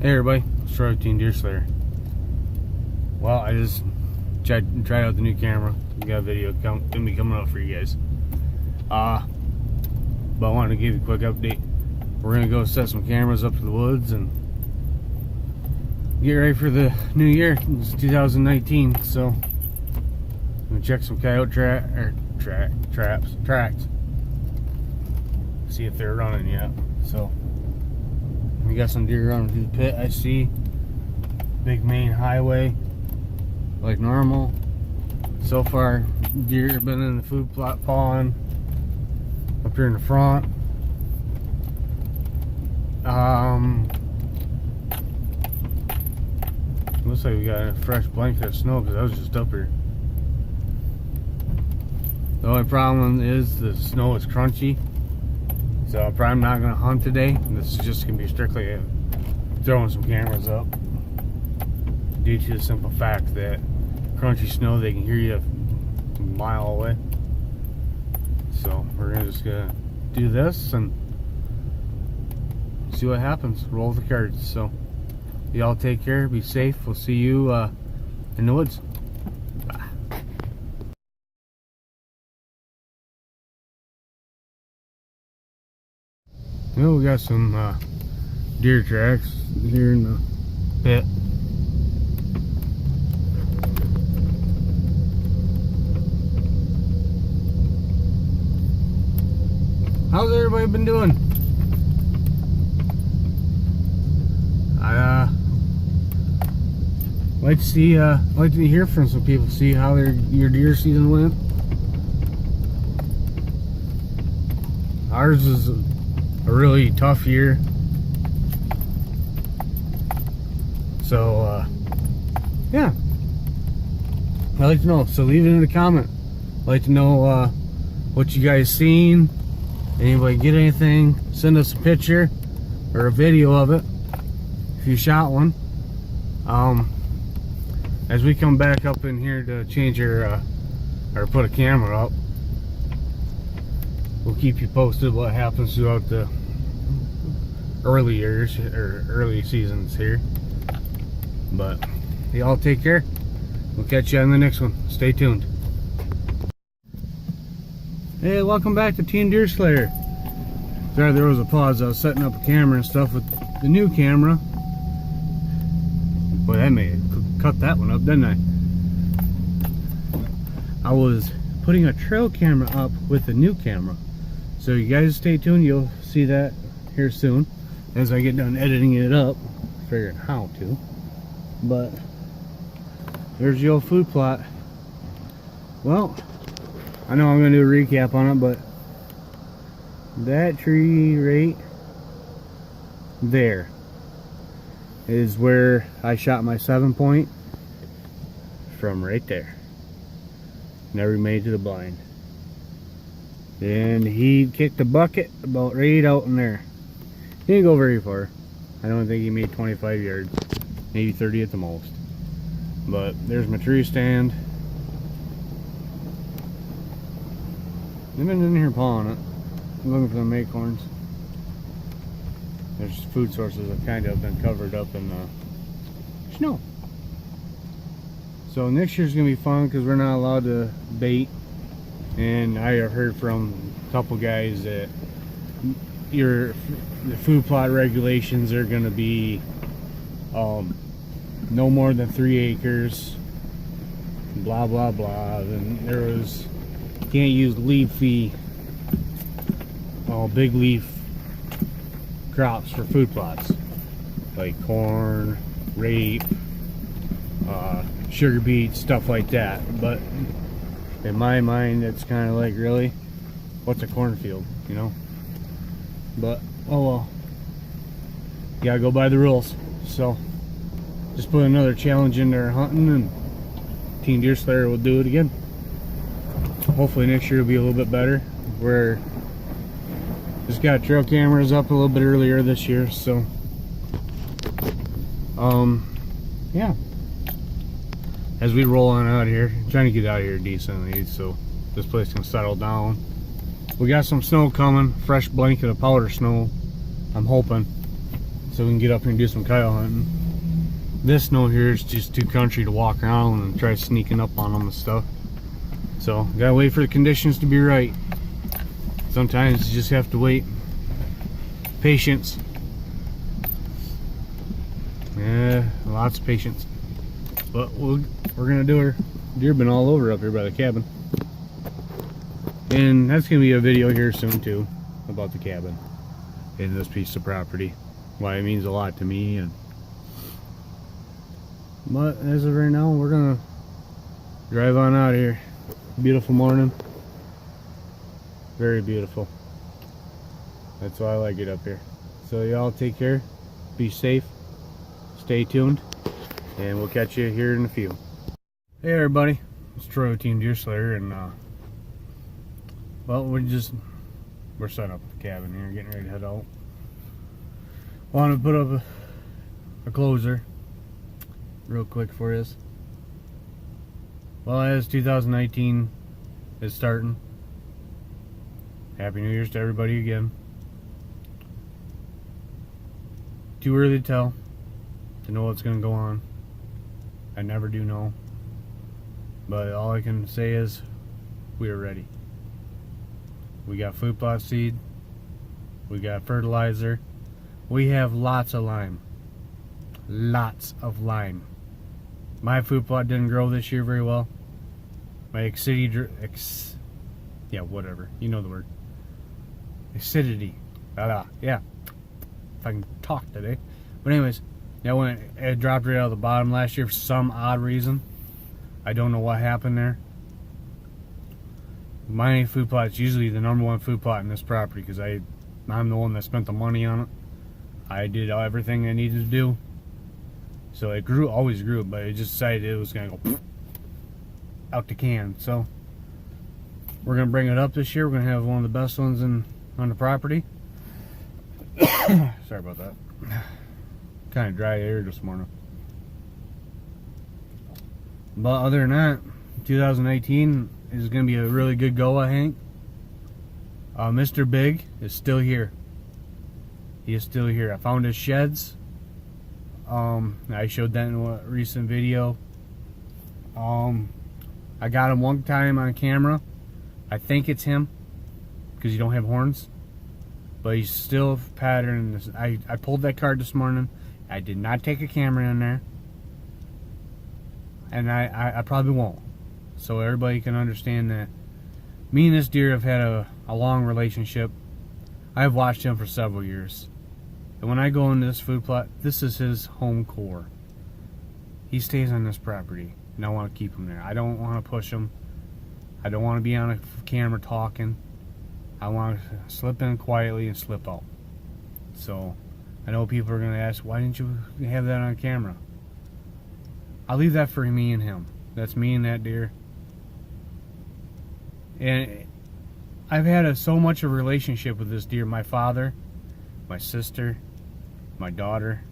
Hey everybody, it's Troy with Deerslayer. Well, I just tried out the new camera. We got a video gonna be coming up for you guys. But I wanted to give you a quick update. We're gonna go set some cameras up to the woods and get ready for the new year. It's 2019, so I'm gonna check some coyote tracks. See if they're running yet. So we got some deer running through the pit. I see big main highway like normal. So far, deer have been in the food plot pawing up here in the front. Looks like we got a fresh blanket of snow because I was just up here. The only problem is the snow is crunchy. So I'm probably not going to hunt today. This is just going to be strictly throwing some cameras up. Due to the simple fact that crunchy snow, they can hear you a mile away. So we're just going to do this and see what happens. Roll the cards. So y'all take care. Be safe. We'll see you in the woods. Bye. Well, we got some deer tracks here in the pit. How's everybody been doing? I like to hear from some people, see how your deer season went. Ours is a really tough year, so yeah, I'd like to know, so leave it in the comment. I'd like to know what you guys seen. Anybody get anything? Send us a picture or a video of it if you shot one. As we come back up in here to change or put a camera up, we'll keep you posted what happens throughout the early years or early seasons here. But y'all take care. We'll catch you on the next one. Stay tuned. Hey, welcome back to Team Deerslayer. Sorry, there was a pause. I was setting up a camera and stuff with the new camera. Boy, I may have cut that one up, didn't I? I was putting a trail camera up with the new camera. So you guys stay tuned. You'll see that here soon as I get done editing it up, figuring how to. But there's the old food plot. Well, I know I'm going to do a recap on it, but that tree right there is where I shot my 7-point from right there. Never made to the blind. And he kicked the bucket about right out in there. He didn't go very far. I don't think he made 25 yards. Maybe 30 at the most. But there's my tree stand. They've been in here pawing it. I'm looking for them acorns. There's food sources that kind of been covered up in snow. So next year's gonna be fun because we're not allowed to bait. And I have heard from a couple guys that the food plot regulations are going to be no more than 3 acres, blah blah blah. And there was, can't use leafy, big leaf crops for food plots like corn, rape, sugar beets, stuff like that. But in my mind, it's kind of like, really, what's a cornfield, you know? But oh well, you gotta go by the rules. So just put another challenge in there hunting, and Team Deerslayer will do it again. Hopefully next year will be a little bit better. We're just got trail cameras up a little bit earlier this year, so yeah, as we roll on out here, trying to get out of here decently so this place can settle down. We got some snow coming, fresh blanket of powder snow, I'm hoping. so we can get up here and do some coyote hunting. This snow here is just too country to walk around and try sneaking up on them and stuff. So gotta wait for the conditions to be right. Sometimes you just have to wait. Patience. Yeah, lots of patience. But we're gonna do her. Deer been all over up here by the cabin. And that's gonna be a video here soon too about the cabin and this piece of property. Why it means a lot to me. And but as of right now, we're gonna drive on out of here. Beautiful morning. Very beautiful. That's why I like it up here. So y'all take care. Be safe. Stay tuned. And we'll catch you here in a few. Hey everybody. It's Troy with Team Deerslayer, and well, we're setting up the cabin here, getting ready to head out. Want to put up a closer real quick for you. Well, as 2019 is starting, Happy New Year's to everybody again. Too early to tell, to know what's going to go on. I never do know. But all I can say is, we are ready. We got food plot seed. We got fertilizer. We have lots of lime. Lots of lime. My food plot didn't grow this year very well. My yeah, whatever. You know the word. Acidity. Yeah. If I can talk today. But anyways, that it dropped right out of the bottom last year for some odd reason. I don't know what happened there. My food plot is usually the #1 food plot in this property because I'm the one that spent the money on it. I did everything I needed to do. So it always grew, but it just decided it was going to go out the can. So we're going to bring it up this year. We're going to have one of the best ones on the property. Sorry about that. Kind of dry air this morning. But other than that, 2018 is going to be a really good go, I think. Mr. Big is still here. He is still here. I found his sheds. I showed that in a recent video. I got him one time on camera. I think it's him because you don't have horns. But he's still patterned. I pulled that card this morning. I did not take a camera in there. And I probably won't. So everybody can understand that me and this deer have had a long relationship. I've watched him for several years. And when I go into this food plot, this is his home core. He stays on this property, and I want to keep him there. I don't want to push him. I don't want to be on a camera talking. I want to slip in quietly and slip out. So I know people are going to ask, why didn't you have that on camera? I'll leave that for me and him. That's me and that deer. And I've had so much of a relationship with this deer. My father, my sister, my daughter,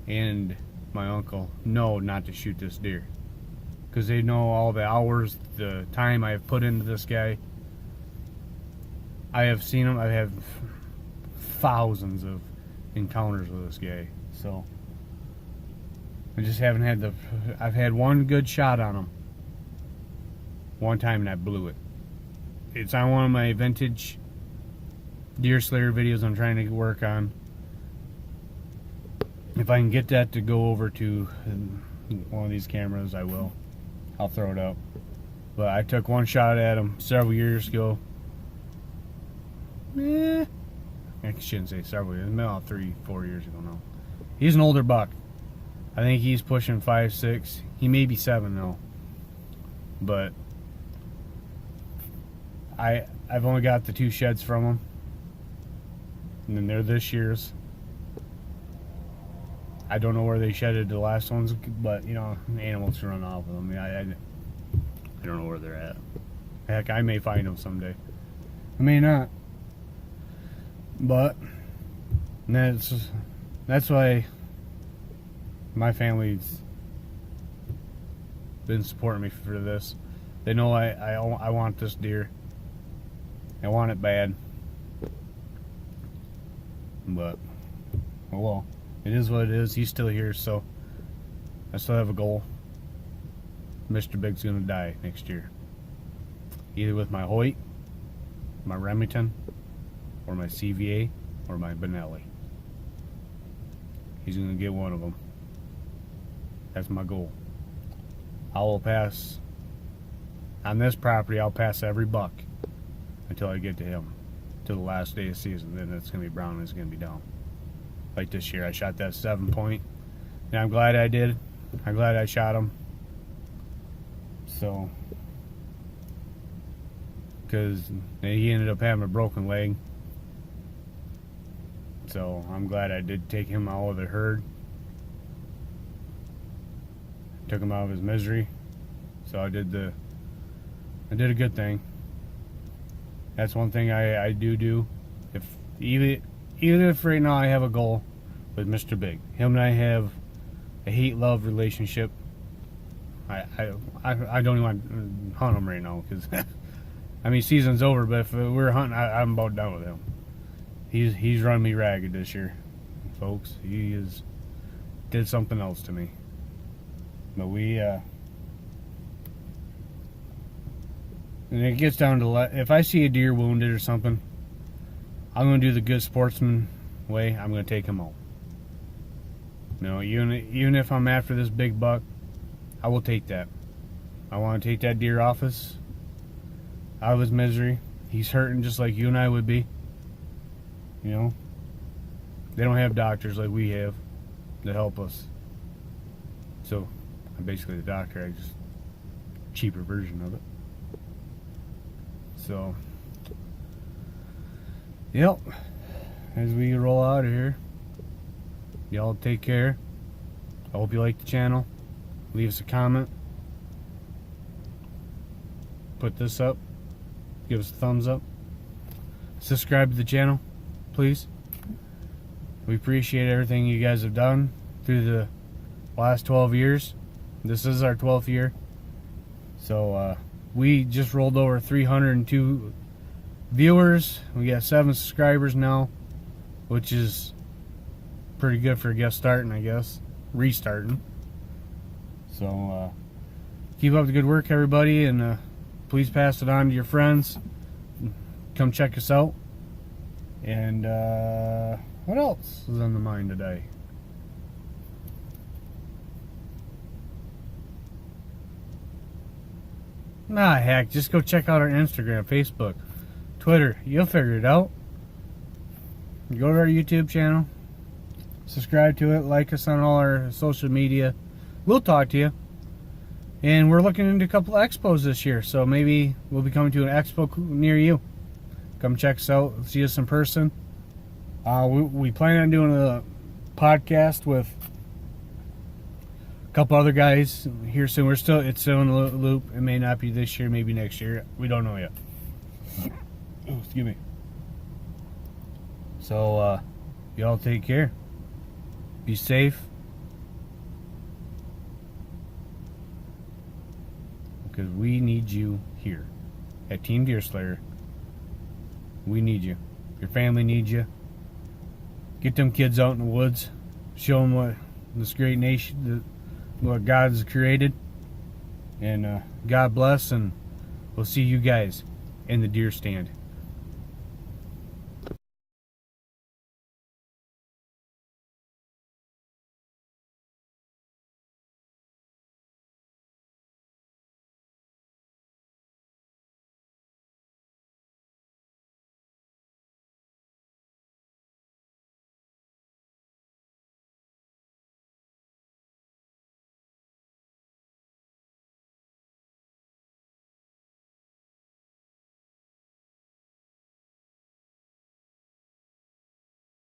and my uncle know not to shoot this deer. Because they know all the hours, the time I have put into this guy. I have seen him. I have thousands of encounters with this guy. So I just haven't had I've had one good shot on him. One time and I blew it. It's on one of my vintage Deerslayer videos I'm trying to work on. If I can get that to go over to one of these cameras, I will. I'll throw it up. But I took one shot at him several years ago. I shouldn't say several years. About 3-4 years ago now. He's an older buck. I think he's pushing 5-6. He may be 7 though. But I've only got the 2 sheds from him. And then they're this year's. I don't know where they shedded the last ones, but you know, animals run off of them. I don't know where they're at. Heck, I may find them someday. I may not. But that's why my family's been supporting me for this. They know I want this deer. I want it bad. But oh well. it is what it is. He's still here, so I still have a goal. Mr. Big's gonna die next year, either with my Hoyt, my Remington, or my CVA, or my Benelli. He's gonna get one of them. That's my goal. I will pass on this property. I'll pass every buck until I get to him, to the last day of season. Then it's gonna be brown and it's gonna be down. Like this year, I shot that 7-point, and I'm glad I did. I'm glad I shot him. So, because he ended up having a broken leg. So I'm glad I did take him out of the herd. Took him out of his misery. So I did a good thing. That's one thing I do. If even if right now I have a goal with Mr. Big, him and I have a hate-love relationship. I don't even want to hunt him right now because I mean season's over. But if we're hunting, I'm about done with him. He's run me ragged this year, folks. He did something else to me. But and it gets down to, if I see a deer wounded or something, I'm going to do the good sportsman way. I'm going to take him out. You know, even if I'm after this big buck, I will take that. I want to take that deer out of his misery. He's hurting just like you and I would be. You know, they don't have doctors like we have to help us. So I'm basically the doctor. I just cheaper version of it. So, yep. As we roll out of here, y'all take care. I hope you like the channel. Leave us a comment. Put this up. Give us a thumbs up. Subscribe to the channel, please. We appreciate everything you guys have done through the last 12 years. This is our 12th year. So we just rolled over 302 viewers. We got 7 subscribers now, which is pretty good for just starting, I guess. Restarting. So keep up the good work, everybody, and please pass it on to your friends. Come check us out. And what else is on the mind today? Nah, heck, just go check out our Instagram, Facebook, Twitter. You'll figure it out. Go to our YouTube channel. Subscribe to it. Like us on all our social media. We'll talk to you. And we're looking into a couple of expos this year, so maybe we'll be coming to an expo near you. Come check us out. See us in person. We plan on doing a podcast with a couple other guys here soon. It's still in the loop. It may not be this year, maybe next year. We don't know yet. Oh, excuse me. So, y'all take care. Be safe. Because we need you here at Team Deerslayer. We need you. Your family needs you. Get them kids out in the woods. Show them what this great nation, what God's created. And God bless, and we'll see you guys in the deer stand.